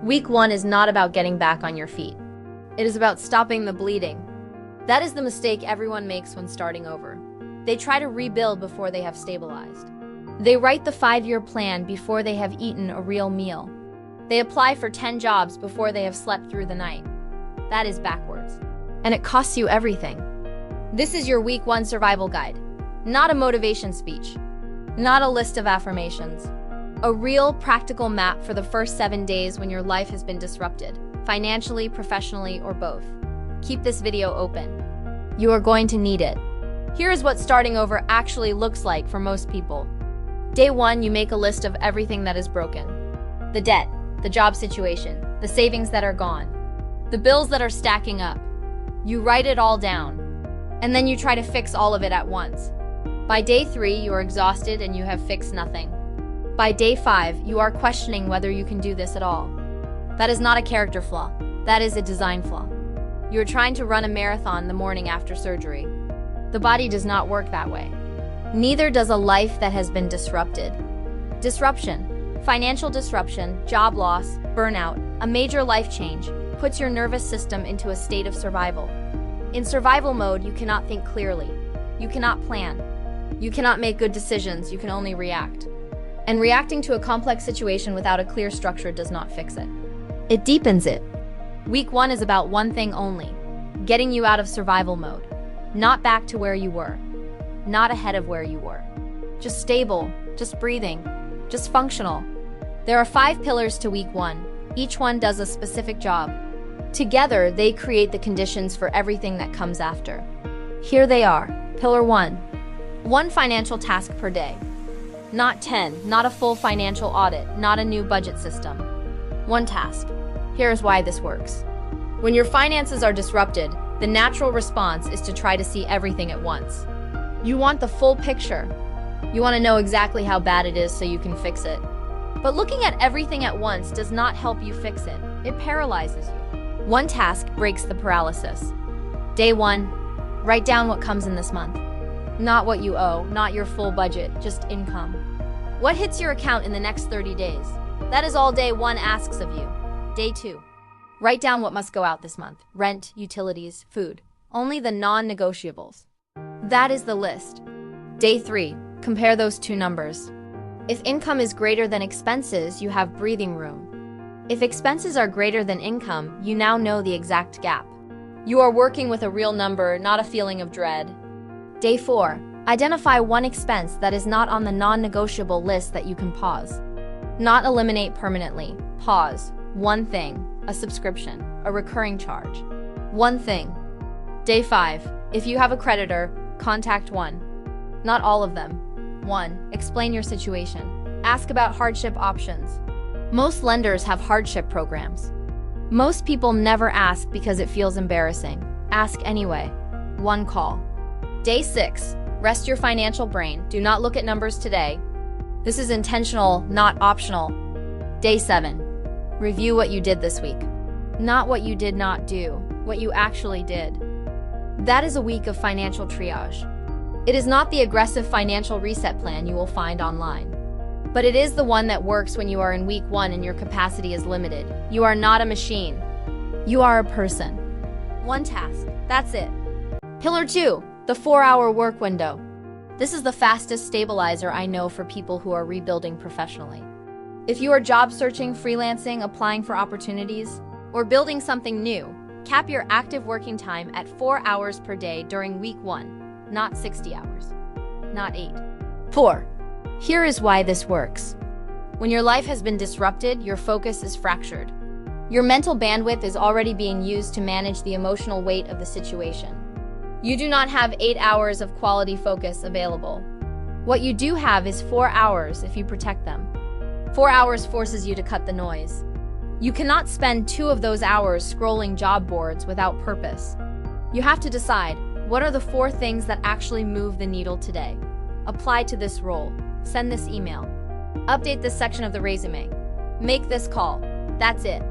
Week 1 is not about getting back on your feet. It is about stopping the bleeding. That is the mistake everyone makes when starting over. They try to rebuild before they have stabilized. They write the 5-year plan before they have eaten a real meal. They apply for 10 jobs before they have slept through the night. That is backwards. And it costs you everything. This is your Week 1 survival guide. Not a motivation speech. Not a list of affirmations. A real, practical map for the first 7 days when your life has been disrupted, financially, professionally, or both. Keep this video open. You are going to need it. Here is what starting over actually looks like for most people. Day 1, you make a list of everything that is broken. The debt, the job situation, the savings that are gone, the bills that are stacking up. You write it all down, and then you try to fix all of it at once. By day 3, you are exhausted and you have fixed nothing. By day 5, you are questioning whether you can do this at all. That is not a character flaw. That is a design flaw. You are trying to run a marathon the morning after surgery. The body does not work that way. Neither does a life that has been disrupted. Disruption, financial disruption, job loss, burnout, a major life change, puts your nervous system into a state of survival. In survival mode, you cannot think clearly. You cannot plan. You cannot make good decisions, you can only react. And reacting to a complex situation without a clear structure does not fix it. It deepens it. Week 1 is about one thing only: getting you out of survival mode. Not back to where you were. Not ahead of where you were. Just stable, just breathing, just functional. There are 5 pillars to Week 1. Each one does a specific job. Together, they create the conditions for everything that comes after. Here they are. Pillar 1. 1 financial task per day. Not 10, not a full financial audit, not a new budget system. 1 task. Here's why this works. When your finances are disrupted, the natural response is to try to see everything at once. You want the full picture. You want to know exactly how bad it is so you can fix it. But looking at everything at once does not help you fix it. It paralyzes you. 1 task breaks the paralysis. Day 1, write down what comes in this month. Not what you owe, not your full budget, just income. What hits your account in the next 30 days? That is all day 1 asks of you. Day 2, write down what must go out this month. Rent, utilities, food. Only the non-negotiables. That is the list. Day 3, compare those 2 numbers. If income is greater than expenses, you have breathing room. If expenses are greater than income, you now know the exact gap. You are working with a real number, not a feeling of dread. Day 4, identify 1 expense that is not on the non-negotiable list that you can pause. Not eliminate permanently. Pause. 1 thing, a subscription, a recurring charge. 1 thing. Day 5, if you have a creditor, contact 1. Not all of them. 1, explain your situation. Ask about hardship options. Most lenders have hardship programs. Most people never ask because it feels embarrassing. Ask anyway. 1 call. Day 6, rest your financial brain. Do not look at numbers today. This is intentional, not optional. Day 7, review what you did this week. Not what you did not do, what you actually did. That is a week of financial triage. It is not the aggressive financial reset plan you will find online. But it is the one that works when you are in Week 1 and your capacity is limited. You are not a machine. You are a person. 1 task, that's it. Pillar 2, the 4-hour work window. This is the fastest stabilizer I know for people who are rebuilding professionally. If you are job searching, freelancing, applying for opportunities, or building something new, cap your active working time at 4 hours per day during Week 1, not 60 hours, not 8. 4. Here is why this works. When your life has been disrupted, your focus is fractured. Your mental bandwidth is already being used to manage the emotional weight of the situation. You do not have 8 hours of quality focus available. What you do have is 4 hours if you protect them. 4 hours forces you to cut the noise. You cannot spend 2 of those hours scrolling job boards without purpose. You have to decide, what are the 4 things that actually move the needle today? Apply to this role. Send this email. Update this section of the resume. Make this call. That's it.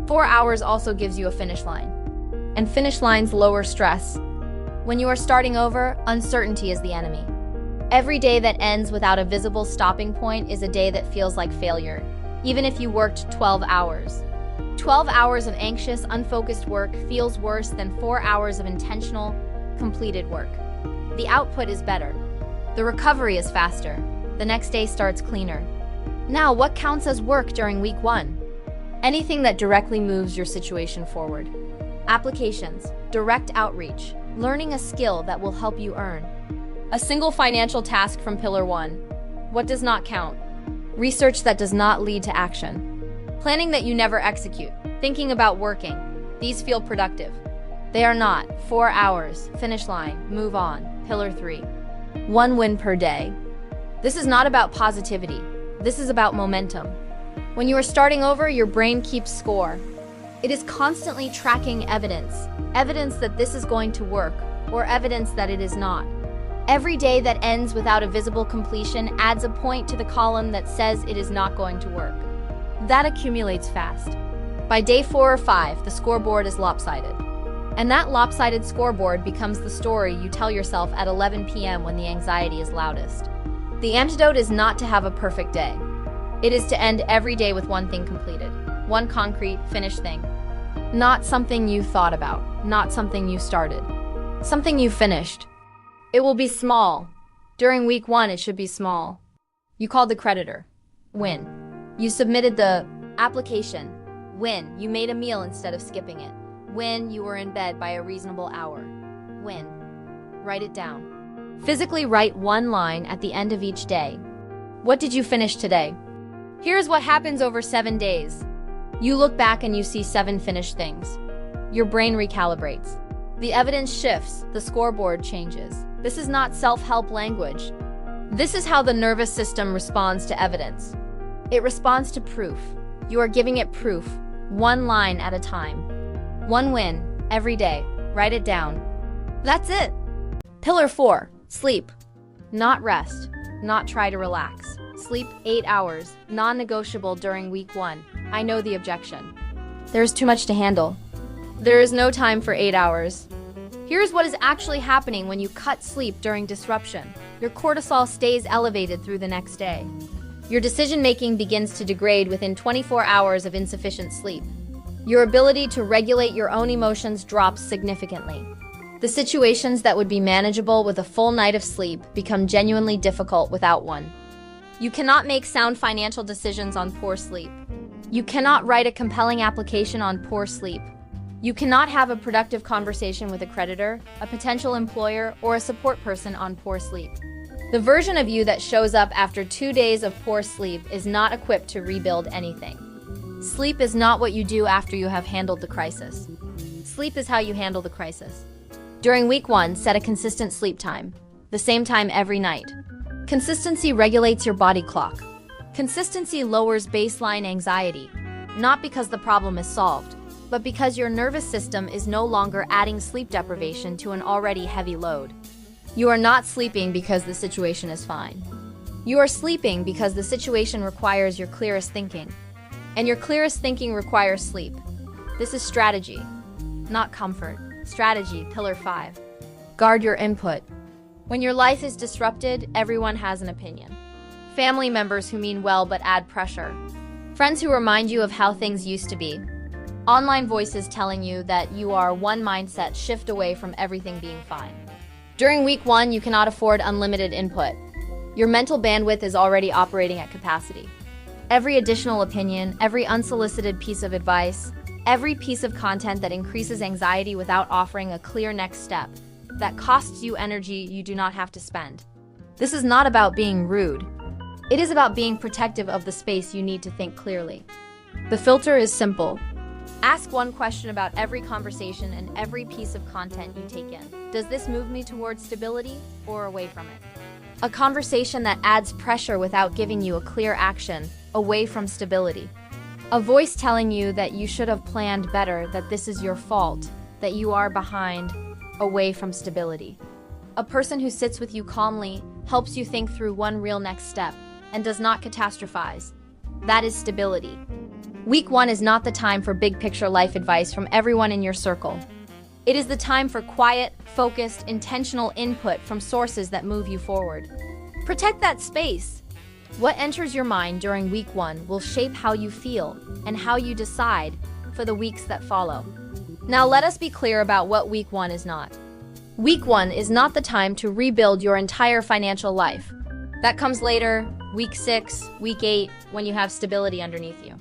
4 hours also gives you a finish line. And finish lines lower stress. When you are starting over, uncertainty is the enemy. Every day that ends without a visible stopping point is a day that feels like failure, even if you worked 12 hours. 12 hours of anxious, unfocused work feels worse than 4 hours of intentional, completed work. The output is better. The recovery is faster. The next day starts cleaner. Now, what counts as work during week 1? Anything that directly moves your situation forward. Applications, direct outreach, learning a skill that will help you earn. A single financial task from Pillar 1. What does not count? Research that does not lead to action. Planning that you never execute. Thinking about working. These feel productive. They are not. 4 hours. Finish line. Move on. Pillar 3. 1 win per day. This is not about positivity. This is about momentum. When you are starting over, your brain keeps score. It is constantly tracking evidence. Evidence that this is going to work, or evidence that it is not. Every day that ends without a visible completion adds a point to the column that says it is not going to work. That accumulates fast. By day 4 or 5, the scoreboard is lopsided. And that lopsided scoreboard becomes the story you tell yourself at 11 p.m. when the anxiety is loudest. The antidote is not to have a perfect day. It is to end every day with one thing completed. One concrete, finished thing. Not something you thought about. Not something you started. Something you finished. It will be small. During week 1, it should be small. You called the creditor. Win. You submitted the application. Win. You made a meal instead of skipping it. Win. You were in bed by a reasonable hour. Win. Write it down. Physically write one line at the end of each day. What did you finish today? Here's what happens over 7 days. You look back and you see 7 finished things. Your brain recalibrates. The evidence shifts. The scoreboard changes. This is not self-help language. This is how the nervous system responds to evidence. It responds to proof. You are giving it proof, one line at a time. One win, every day. Write it down. That's it. Pillar 4, sleep. Not rest, not try to relax. Sleep 8 hours, non-negotiable during week 1. I know the objection. There's too much to handle. There is no time for 8 hours. Here's what is actually happening when you cut sleep during disruption. Your cortisol stays elevated through the next day. Your decision-making begins to degrade within 24 hours of insufficient sleep. Your ability to regulate your own emotions drops significantly. The situations that would be manageable with a full night of sleep become genuinely difficult without one. You cannot make sound financial decisions on poor sleep. You cannot write a compelling application on poor sleep. You cannot have a productive conversation with a creditor, a potential employer, or a support person on poor sleep. The version of you that shows up after 2 days of poor sleep is not equipped to rebuild anything. Sleep is not what you do after you have handled the crisis. Sleep is how you handle the crisis. During week 1, set a consistent sleep time, the same time every night. Consistency regulates your body clock. Consistency lowers baseline anxiety, not because the problem is solved, but because your nervous system is no longer adding sleep deprivation to an already heavy load. You are not sleeping because the situation is fine. You are sleeping because the situation requires your clearest thinking. And your clearest thinking requires sleep. This is strategy, not comfort. Strategy, Pillar 5. Guard your input. When your life is disrupted, everyone has an opinion. Family members who mean well but add pressure. Friends who remind you of how things used to be. Online voices telling you that you are one mindset shift away from everything being fine. During week 1, you cannot afford unlimited input. Your mental bandwidth is already operating at capacity. Every additional opinion, every unsolicited piece of advice, every piece of content that increases anxiety without offering a clear next step, that costs you energy you do not have to spend. This is not about being rude. It is about being protective of the space you need to think clearly. The filter is simple. Ask one question about every conversation and every piece of content you take in. Does this move me towards stability or away from it? A conversation that adds pressure without giving you a clear action, away from stability. A voice telling you that you should have planned better, that this is your fault, that you are behind, away from stability. A person who sits with you calmly, helps you think through one real next step, and does not catastrophize. That is stability. Week 1 is not the time for big picture life advice from everyone in your circle. It is the time for quiet, focused, intentional input from sources that move you forward. Protect that space. What enters your mind during week 1 will shape how you feel and how you decide for the weeks that follow. Now let us be clear about what week 1 is not. Week 1 is not the time to rebuild your entire financial life. That comes later, week 6, week 8, when you have stability underneath you.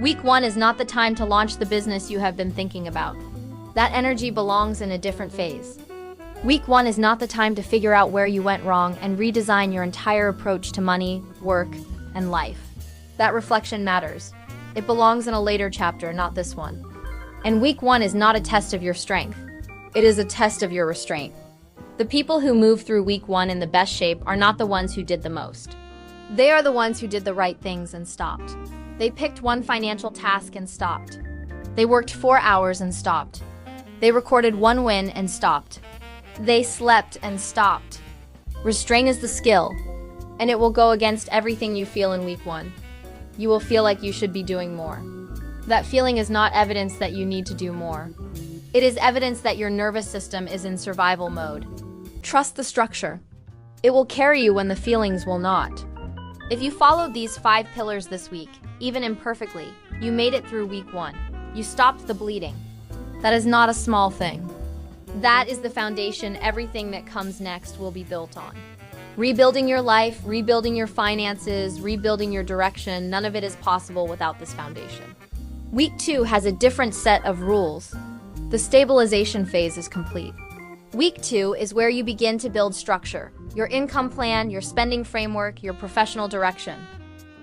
Week 1 is not the time to launch the business you have been thinking about. That energy belongs in a different phase. Week 1 is not the time to figure out where you went wrong and redesign your entire approach to money, work, and life. That reflection matters. It belongs in a later chapter, not this one. And week 1 is not a test of your strength. It is a test of your restraint. The people who move through week 1 in the best shape are not the ones who did the most. They are the ones who did the right things and stopped. They picked one financial task and stopped. They worked 4 hours and stopped. They recorded one win and stopped. They slept and stopped. Restraint is the skill, and it will go against everything you feel in week 1. You will feel like you should be doing more. That feeling is not evidence that you need to do more. It is evidence that your nervous system is in survival mode. Trust the structure. It will carry you when the feelings will not. If you followed these 5 pillars this week, even imperfectly, you made it through week 1. You stopped the bleeding. That is not a small thing. That is the foundation everything that comes next will be built on. Rebuilding your life, rebuilding your finances, rebuilding your direction, none of it is possible without this foundation. Week 2 has a different set of rules. The stabilization phase is complete. Week 2 is where you begin to build structure, your income plan, your spending framework, your professional direction.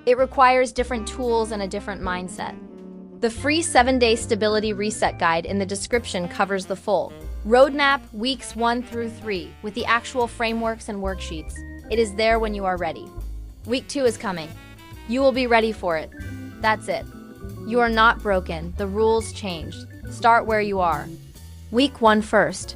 It requires different tools and a different mindset. The free 7-day stability reset guide in the description covers the full roadmap, weeks 1 through 3, with the actual frameworks and worksheets. It is there when you are ready. Week 2 is coming. You will be ready for it. That's it. You are not broken. The rules changed. Start where you are. Week 1 first.